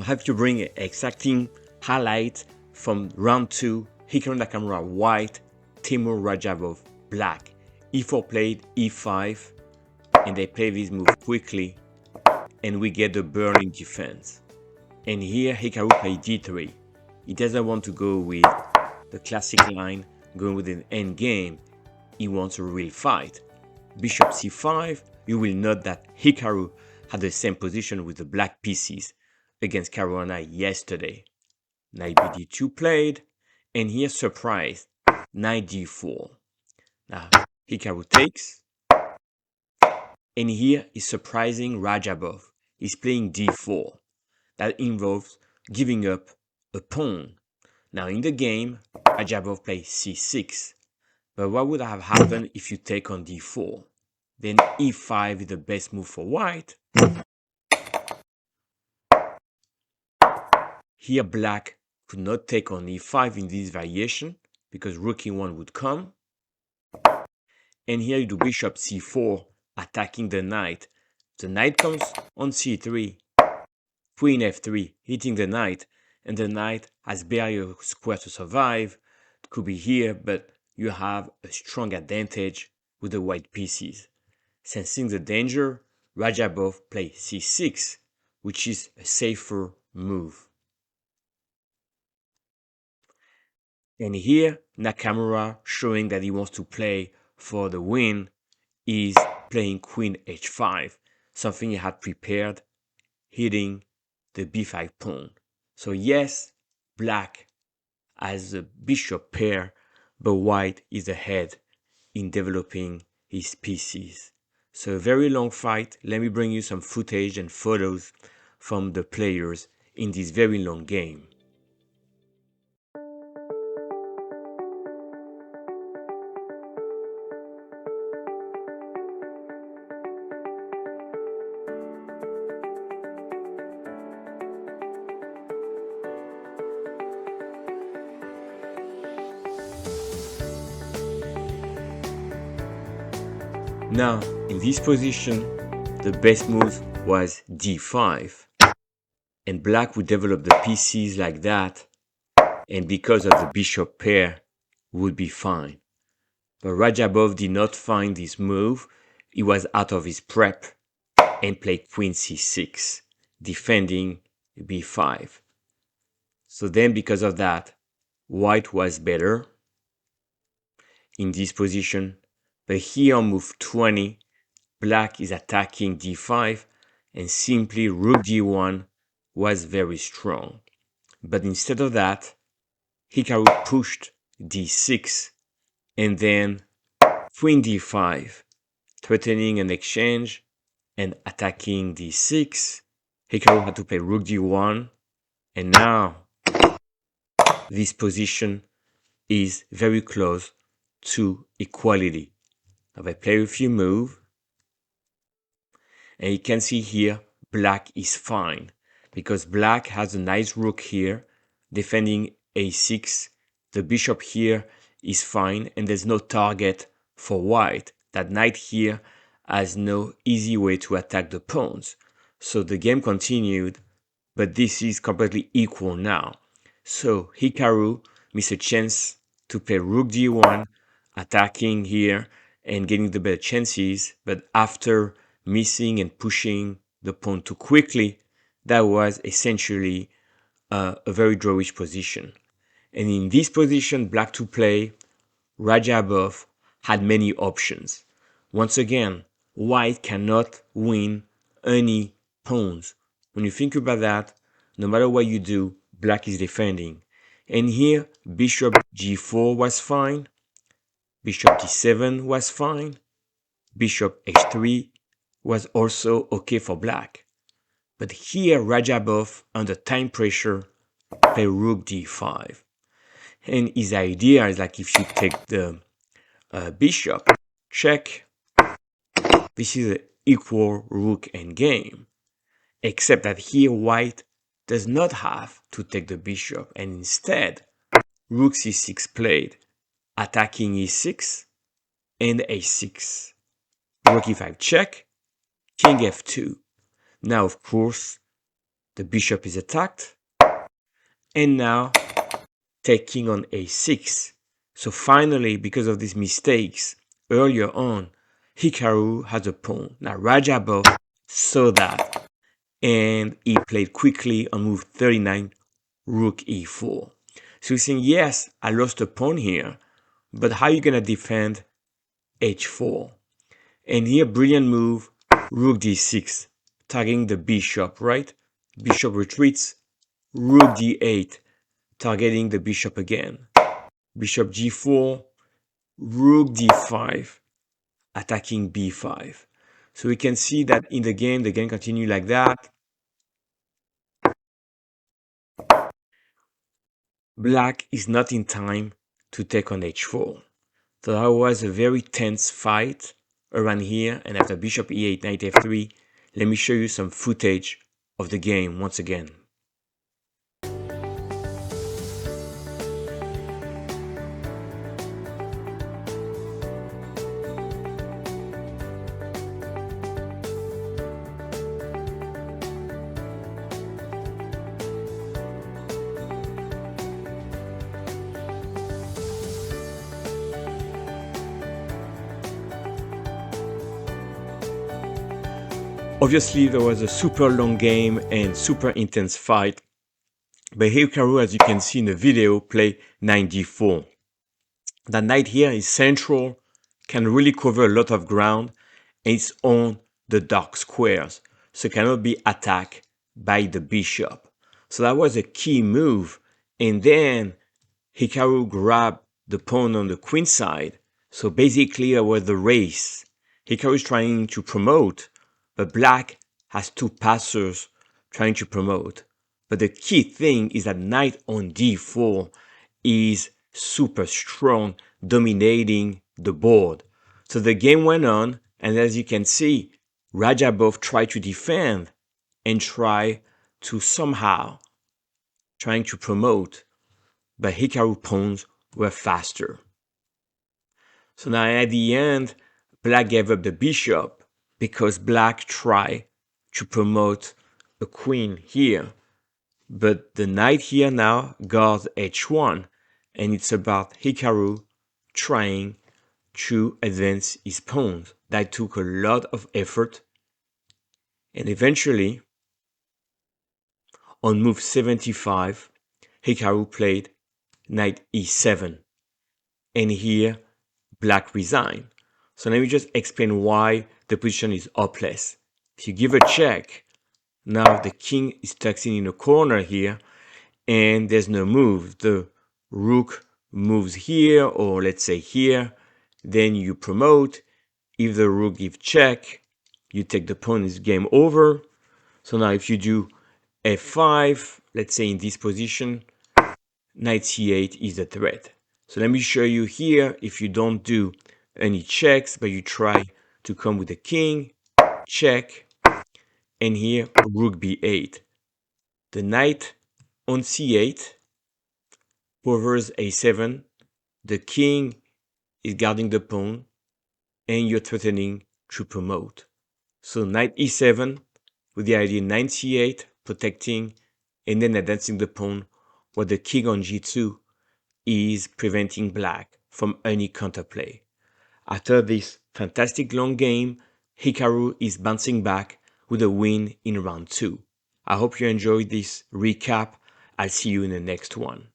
I'm happy to bring exacting highlights from round 2, Hikaru Nakamura white, Teimour Radjabov black. E4 played E5 and they play this move quickly and we get the burning defense. And here Hikaru played D3. He doesn't want to go with the classic line, going with an end game. He wants a real fight. Bishop C5, you will note that Hikaru had the same position with the black pieces against Caruana yesterday. Knight BD2 played, and here surprise, Knight D4. Now Hikaru takes, and here is surprising Radajbov. He's playing D4. That involves giving up a pawn. Now in the game, Radajbov plays C6. But what would have happened if you take on D4? Then E5 is the best move for white. Here black could not take on E5 in this variation because rook E1 would come. And here you do bishop C4 attacking the knight. The knight comes on C3, queen F3 hitting the knight, and the knight has barely a square to survive. It could be here, but you have a strong advantage with the white pieces. Sensing the danger, Radajbov plays C6, which is a safer move. And here, Nakamura, showing that he wants to play for the win, is playing queen h5, something he had prepared, hitting the b5 pawn. So yes, black has a bishop pair, but white is ahead in developing his pieces. So a very long fight. Let me bring you some footage and photos from the players in this very long game. Now, in this position, the best move was d5. And black would develop the pieces like that, and because of the bishop pair, would be fine. But Radajbov did not find this move. He was out of his prep and played queen c6, defending b5. So then because of that, white was better in this position. But here on move 20, black is attacking d5 and simply rook d1 was very strong. But instead of that, Hikaru pushed d6 and then queen d5, threatening an exchange and attacking d6. Hikaru had to play rook d1, and now this position is very close to equality. Now I play a few moves, and you can see here black is fine because black has a nice rook here defending a6. The bishop here is fine and there's no target for white. That knight here has no easy way to attack the pawns. So the game continued, but this is completely equal now. So Hikaru missed a chance to play rook d1, attacking here and getting the better chances, but after missing and pushing the pawn too quickly, that was essentially a very drawish position. And in this position, black to play, Radajbov had many options. Once again, white cannot win any pawns. When you think about that, no matter what you do, black is defending. And here, bishop g4 was fine, bishop d7 was fine, bishop h3 was also okay for black. But here, Radajbov, under time pressure, play rook d5. And his idea is like if you take the bishop, check, this is an equal rook endgame. Except that here white does not have to take the bishop, and instead, rook c6 played, attacking e6 and a6. Rook e5 check, king f2. Now, of course, the bishop is attacked, and now taking on a6. So finally, because of these mistakes earlier on, Hikaru has a pawn. Now Radajbov saw that, and he played quickly on move 39, rook e4. So he's saying, yes, I lost a pawn here, but how are you going to defend h4? And here, brilliant move, rook d6, targeting the bishop, right? Bishop retreats, rook d8, targeting the bishop again. Bishop g4, rook d5, attacking b5. So we can see that in the game continues like that. Black is not in time to take on h4. So that was a very tense fight around here. And after bishop e8, knight f3, let me show you some footage of the game once again. Obviously, there was a super long game and super intense fight, but Hikaru, as you can see in the video, played knight d4. That knight here is central, can really cover a lot of ground, and it's on the dark squares, so cannot be attacked by the bishop. So that was a key move, and then Hikaru grabbed the pawn on the queen side, so basically it was the race. Hikaru is trying to promote, but black has two passers trying to promote. But the key thing is that knight on d4 is super strong, dominating the board. So the game went on, and as you can see, Radajbov tried to defend and try to somehow trying to promote, but Hikaru pawns were faster. So now at the end, black gave up the bishop because black tried to promote a queen here. But the knight here now guards h1, and it's about Hikaru trying to advance his pawns. That took a lot of effort, and eventually, on move 75, Hikaru played knight e7, and here black resigned. So let me just explain why the position is hopeless. If you give a check, now the king is tucked in a corner here, and there's no move. The rook moves here, or let's say here, then you promote. If the rook gives check, you take the pawn, it's game over. So now if you do f5, let's say in this position, knight c8 is a threat. So let me show you here, if you don't do any checks, but you try to come with the king, check, and here rook b8. The knight on c8 covers a7, the king is guarding the pawn, and you're threatening to promote. So knight e7 with the idea knight c8 protecting and then advancing the pawn, while the king on g2 is preventing black from any counterplay. After this fantastic long game, Hikaru is bouncing back with a win in round 2. I hope you enjoyed this recap. I'll see you in the next one.